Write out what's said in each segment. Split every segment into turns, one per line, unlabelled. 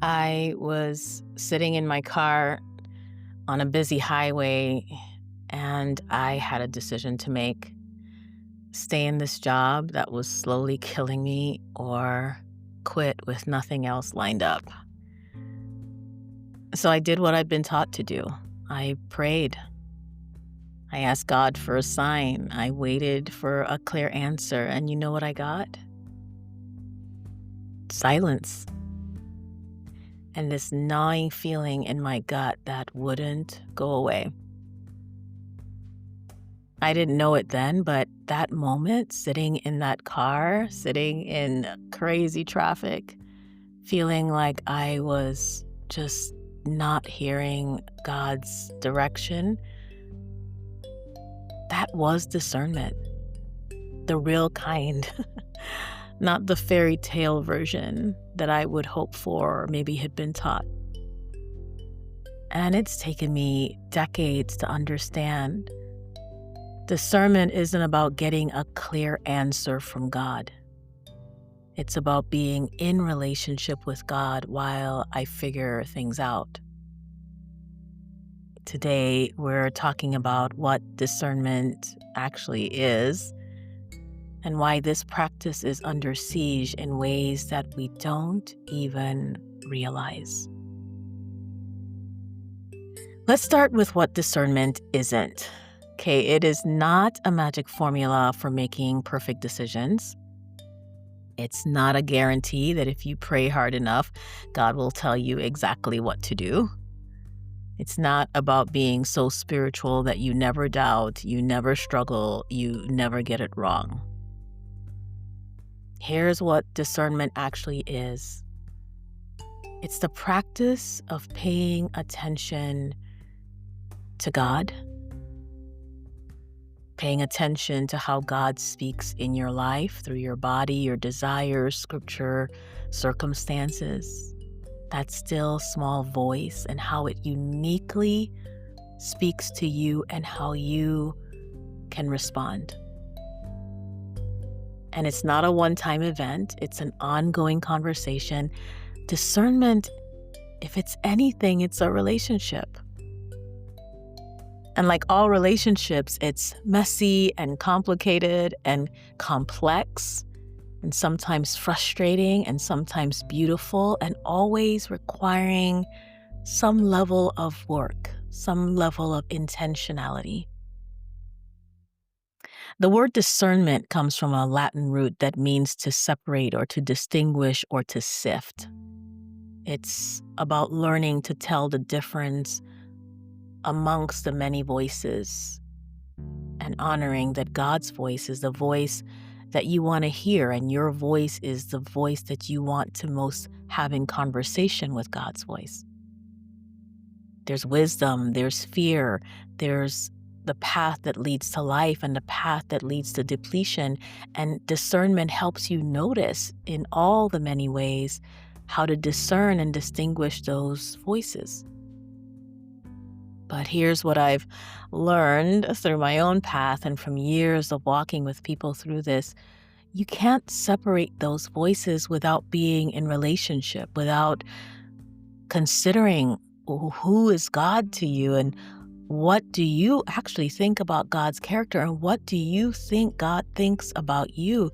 I was sitting in my car on a busy highway and I had a decision to make: stay in this job that was slowly killing me or quit with nothing else lined up. So I did what I've been taught to do. I prayed. I asked God for a sign. I waited for a clear answer. And you know what I got? Silence. And this gnawing feeling in my gut that wouldn't go away. I didn't know it then, but that moment, sitting in that car, sitting in crazy traffic, feeling like I was just not hearing God's direction, that was discernment. The real kind, not the fairy tale version that I would hope for or maybe had been taught. And it's taken me decades to understand discernment isn't about getting a clear answer from God. It's about being in relationship with God while I figure things out. Today, we're talking about what discernment actually is and why this practice is under siege in ways that we don't even realize. Let's start with what discernment isn't. Okay, it is not a magic formula for making perfect decisions. It's not a guarantee that if you pray hard enough, God will tell you exactly what to do. It's not about being so spiritual that you never doubt, you never struggle, you never get it wrong. Here's what discernment actually is. It's the practice of paying attention to God, paying attention to how God speaks in your life through your body, your desires, scripture, circumstances, that still small voice, and how it uniquely speaks to you and how you can respond. And it's not a one-time event, it's an ongoing conversation. Discernment, if it's anything, it's a relationship. And like all relationships, it's messy and complicated and complex and sometimes frustrating and sometimes beautiful and always requiring some level of work, some level of intentionality. The word discernment comes from a Latin root that means to separate or to distinguish or to sift. It's about learning to tell the difference amongst the many voices and honoring that God's voice is the voice that you want to hear, and your voice is the voice that you want to most have in conversation with God's voice. There's wisdom, there's fear, there's the path that leads to life and the path that leads to depletion, and discernment helps you notice in all the many ways how to discern and distinguish those voices. But here's what I've learned through my own path and from years of walking with people through this. You can't separate those voices without being in relationship, without considering who is God to you and what do you actually think about God's character and what do you think God thinks about you.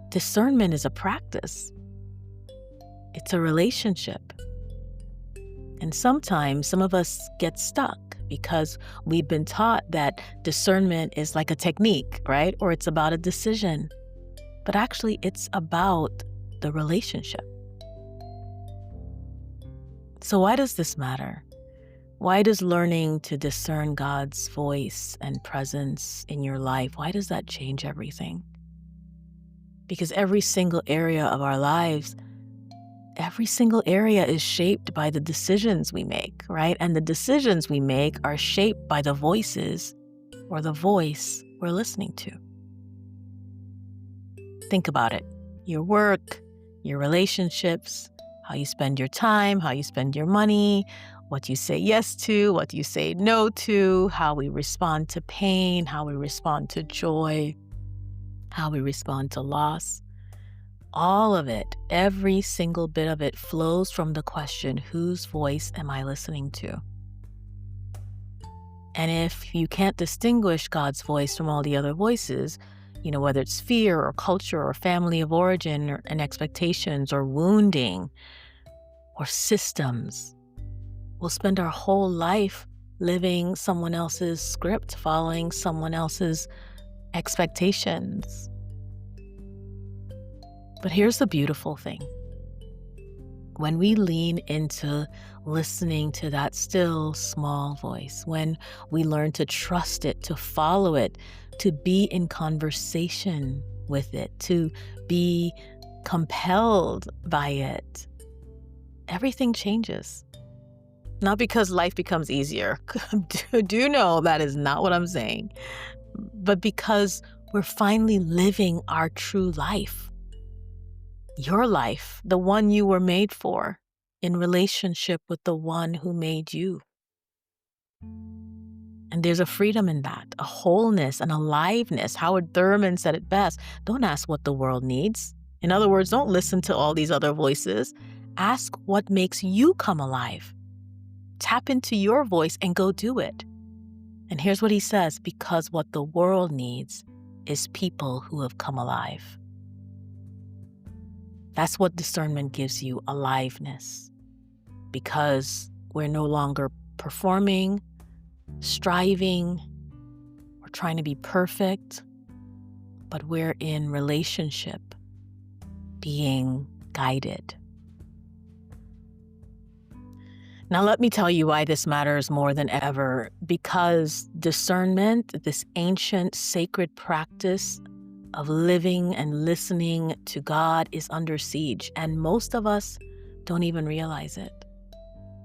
Discernment is a practice. It's a relationship. And sometimes some of us get stuck because we've been taught that discernment is like a technique, right? Or it's about a decision. But actually, it's about the relationship. So why does this matter? Why does learning to discern God's voice and presence in your life, why does that change everything? Because every single area of our lives, every single area is shaped by the decisions we make, right? And the decisions we make are shaped by the voices or the voice we're listening to. Think about it. Your work, your relationships, how you spend your time, how you spend your money, what you say yes to, what you say no to, how we respond to pain, how we respond to joy, how we respond to loss. All of it, every single bit of it flows from the question, whose voice am I listening to? And if you can't distinguish God's voice from all the other voices, whether it's fear or culture or family of origin and expectations or wounding or systems, we'll spend our whole life living someone else's script, following someone else's expectations. But here's the beautiful thing. When we lean into listening to that still small voice, when we learn to trust it, to follow it, to be in conversation with it, to be compelled by it, everything changes. Not because life becomes easier. Do know that is not what I'm saying. But because we're finally living our true life. Your life, the one you were made for, in relationship with the one who made you. And there's a freedom in that, a wholeness, an aliveness. Howard Thurman said it best. Don't ask what the world needs. In other words, don't listen to all these other voices. Ask what makes you come alive. Tap into your voice and go do it. And here's what he says, because what the world needs is people who have come alive. That's what discernment gives you, aliveness. Because we're no longer performing, striving, or trying to be perfect, but we're in relationship, being guided. Now, let me tell you why this matters more than ever. Because discernment, this ancient sacred practice of living and listening to God, is under siege, and most of us don't even realize it.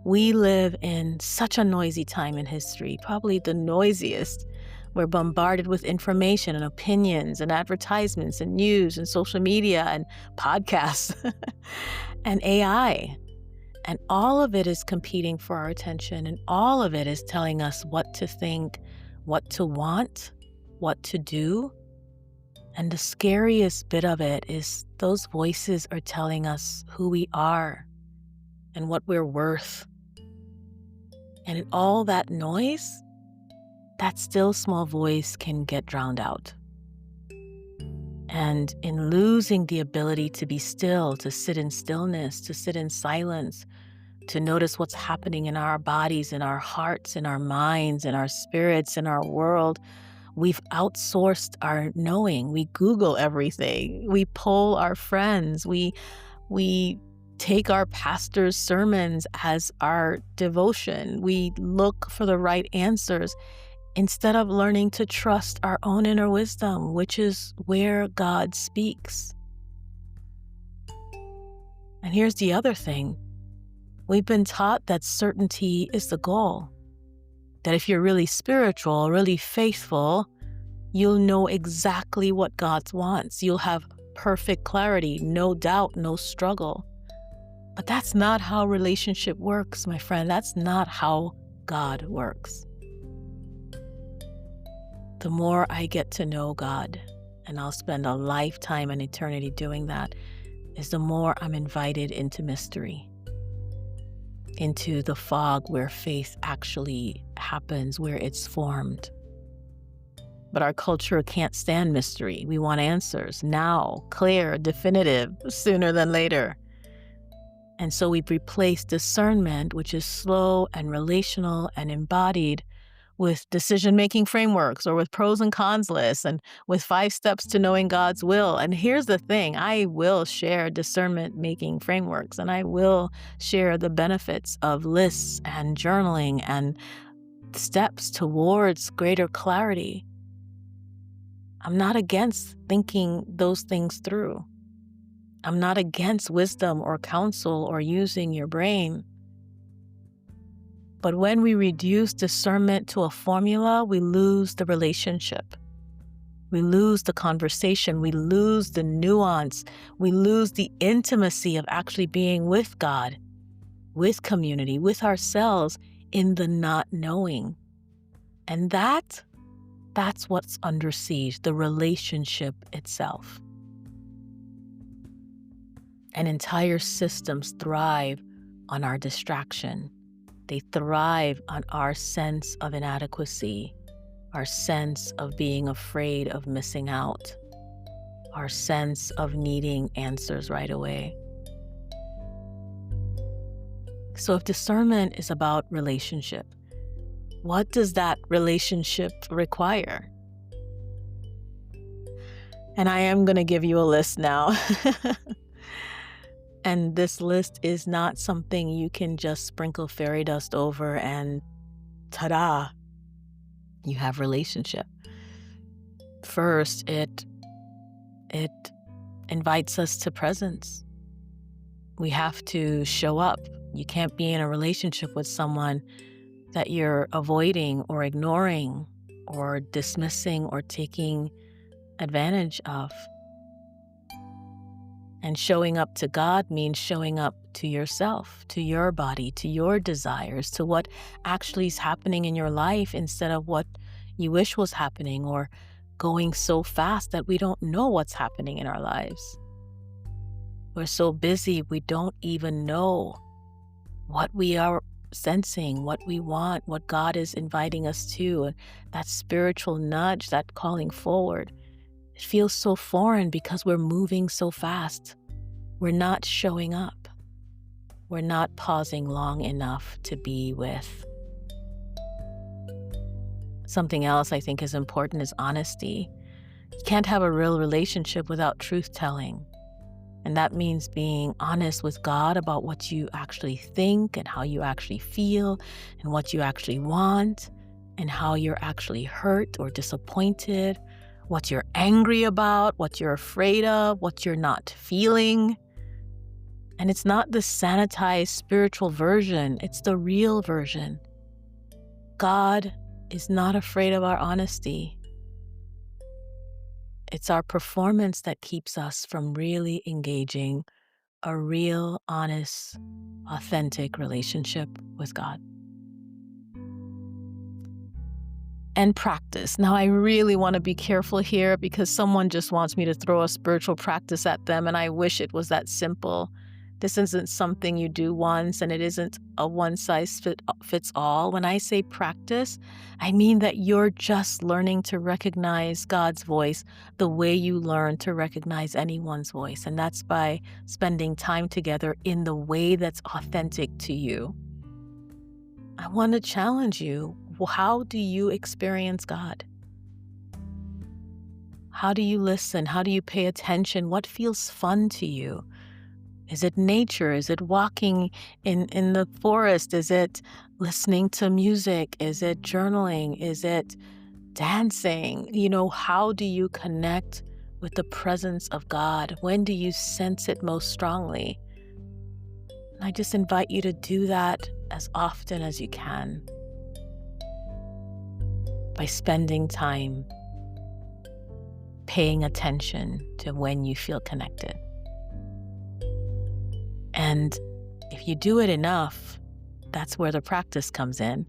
We live in such a noisy time in history, probably the noisiest. We're bombarded with information and opinions and advertisements and news and social media and podcasts and AI. And all of it is competing for our attention, and all of it is telling us what to think, what to want, what to do. And the scariest bit of it is those voices are telling us who we are and what we're worth. And in all that noise, that still small voice can get drowned out. And in losing the ability to be still, to sit in stillness, to sit in silence, to notice what's happening in our bodies, in our hearts, in our minds, in our spirits, in our world, we've outsourced our knowing. We Google everything. We poll our friends. We take our pastor's sermons as our devotion. We look for the right answers instead of learning to trust our own inner wisdom, which is where God speaks. And here's the other thing. We've been taught that certainty is the goal. That if you're really spiritual, really faithful, you'll know exactly what God wants. You'll have perfect clarity, no doubt, no struggle. But that's not how relationship works, my friend. That's not how God works. The more I get to know God, and I'll spend a lifetime and eternity doing that, is the more I'm invited into mystery. Into the fog where faith actually happens, where it's formed. But our culture can't stand mystery. We want answers now, clear, definitive, sooner than later. And so we've replaced discernment, which is slow and relational and embodied, with decision-making frameworks or with pros and cons lists and with 5 steps to knowing God's will. And here's the thing, I will share discernment-making frameworks, and I will share the benefits of lists and journaling and steps towards greater clarity. I'm not against thinking those things through. I'm not against wisdom or counsel or using your brain. But when we reduce discernment to a formula, we lose the relationship. We lose the conversation. We lose the nuance. We lose the intimacy of actually being with God, with community, with ourselves in the not knowing. And that's what's under siege, the relationship itself. And entire systems thrive on our distraction. They thrive on our sense of inadequacy, our sense of being afraid of missing out, our sense of needing answers right away. So if discernment is about relationship, what does that relationship require? And I am going to give you a list now. And this list is not something you can just sprinkle fairy dust over and ta-da, you have relationship. First, it invites us to presence. We have to show up. You can't be in a relationship with someone that you're avoiding or ignoring or dismissing or taking advantage of. And showing up to God means showing up to yourself, to your body, to your desires, to what actually is happening in your life instead of what you wish was happening, or going so fast that we don't know what's happening in our lives. We're so busy, we don't even know what we are sensing, what we want, what God is inviting us to, and that spiritual nudge, that calling forward. It feels so foreign because we're moving so fast. We're not showing up. We're not pausing long enough to be with. Something else I think is important is honesty. You can't have a real relationship without truth-telling. And that means being honest with God about what you actually think and how you actually feel and what you actually want and how you're actually hurt or disappointed, what you're angry about, what you're afraid of, what you're not feeling. And it's not the sanitized spiritual version, it's the real version. God is not afraid of our honesty. It's our performance that keeps us from really engaging a real, honest, authentic relationship with God. And practice. Now, I really want to be careful here because someone just wants me to throw a spiritual practice at them, and I wish it was that simple. This isn't something you do once, and it isn't a one-size-fits-all. When I say practice, I mean that you're just learning to recognize God's voice the way you learn to recognize anyone's voice, and that's by spending time together in the way that's authentic to you. I want to challenge you. How do you experience God? How do you listen? How do you pay attention? What feels fun to you? Is it nature? Is it walking in the forest? Is it listening to music? Is it journaling? Is it dancing? How do you connect with the presence of God? When do you sense it most strongly? And I just invite you to do that as often as you can by spending time paying attention to when you feel connected. And if you do it enough, that's where the practice comes in.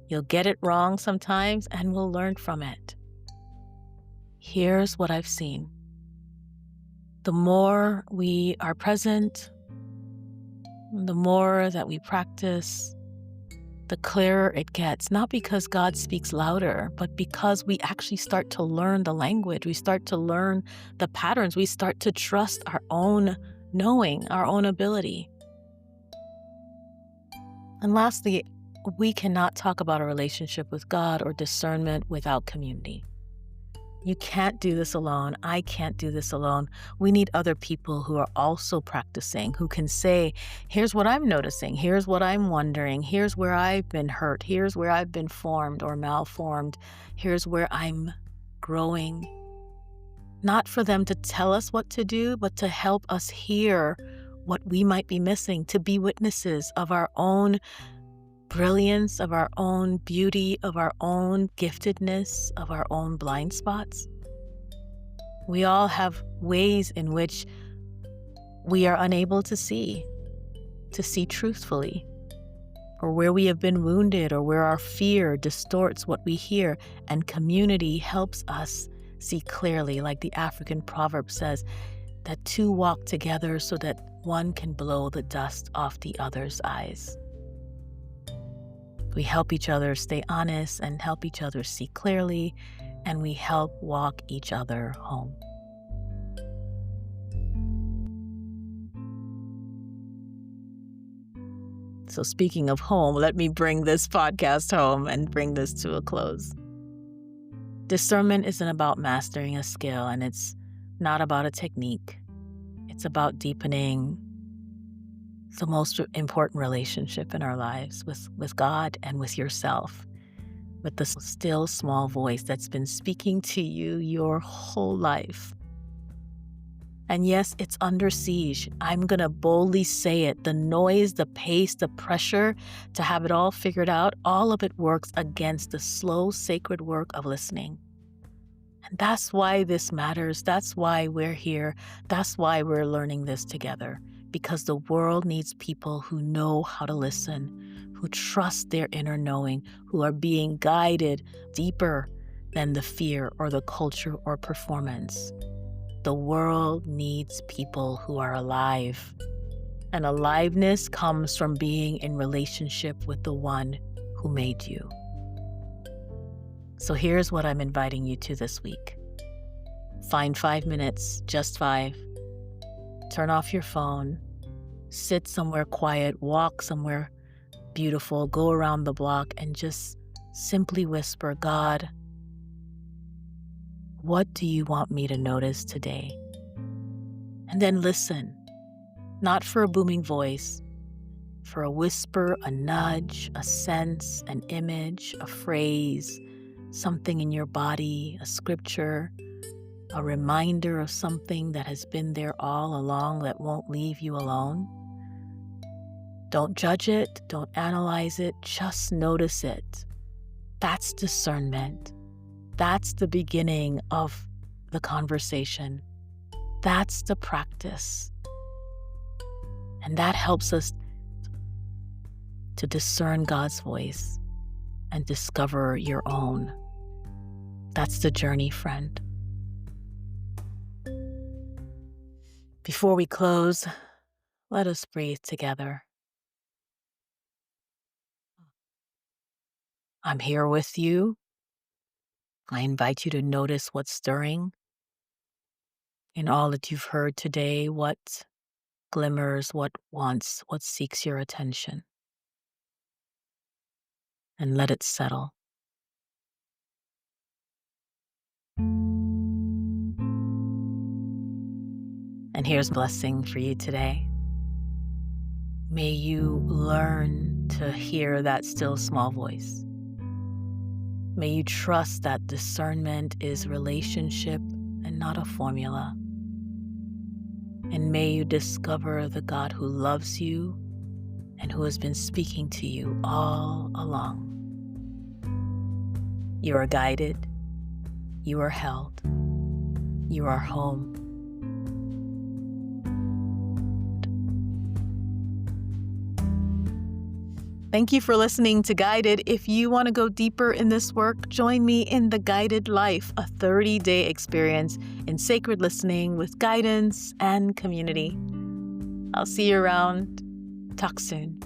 You'll get it wrong sometimes, and we'll learn from it. Here's what I've seen. The more we are present, the more that we practice, the clearer it gets. Not because God speaks louder, but because we actually start to learn the language. We start to learn the patterns. We start to trust our own knowing, our own ability. And lastly, we cannot talk about a relationship with God or discernment without community. You can't do this alone. I can't do this alone. We need other people who are also practicing, who can say, here's what I'm noticing. Here's what I'm wondering. Here's where I've been hurt. Here's where I've been formed or malformed. Here's where I'm growing. Not for them to tell us what to do, but to help us hear what we might be missing, to be witnesses of our own brilliance, of our own beauty, of our own giftedness, of our own blind spots. We all have ways in which we are unable to see truthfully, or where we have been wounded, or where our fear distorts what we hear, and community helps us see clearly. Like the African proverb says, that two walk together so that one can blow the dust off the other's eyes. We help each other stay honest and help each other see clearly, and we help walk each other home. So speaking of home, let me bring this podcast home and bring this to a close. Discernment isn't about mastering a skill, and it's not about a technique. It's about deepening the most important relationship in our lives with God and with yourself, with the still small voice that's been speaking to you your whole life. And yes, it's under siege. I'm going to boldly say it. The noise, the pace, the pressure to have it all figured out, all of it works against the slow, sacred work of listening. And that's why this matters. That's why we're here. That's why we're learning this together. Because the world needs people who know how to listen, who trust their inner knowing, who are being guided deeper than the fear or the culture or performance. The world needs people who are alive. And aliveness comes from being in relationship with the one who made you. So here's what I'm inviting you to this week. Find 5 minutes, just 5. Turn off your phone. Sit somewhere quiet, walk somewhere beautiful, go around the block and just simply whisper, God, what do you want me to notice today? And then listen, not for a booming voice, for a whisper, a nudge, a sense, an image, a phrase, something in your body, a scripture, a reminder of something that has been there all along that won't leave you alone. Don't judge it, don't analyze it, just notice it. That's discernment. That's the beginning of the conversation. That's the practice. And that helps us to discern God's voice and discover your own. That's the journey, friend. Before we close, let us breathe together. I'm here with you. I invite you to notice what's stirring in all that you've heard today, what glimmers, what wants, what seeks your attention. And let it settle. And here's a blessing for you today. May you learn to hear that still small voice. May you trust that discernment is relationship and not a formula. And may you discover the God who loves you and who has been speaking to you all along. You are guided. You are held. You are home. Thank you for listening to Guided. If you want to go deeper in this work, join me in The Guided Life, a 30-day experience in sacred listening with guidance and community. I'll see you around. Talk soon.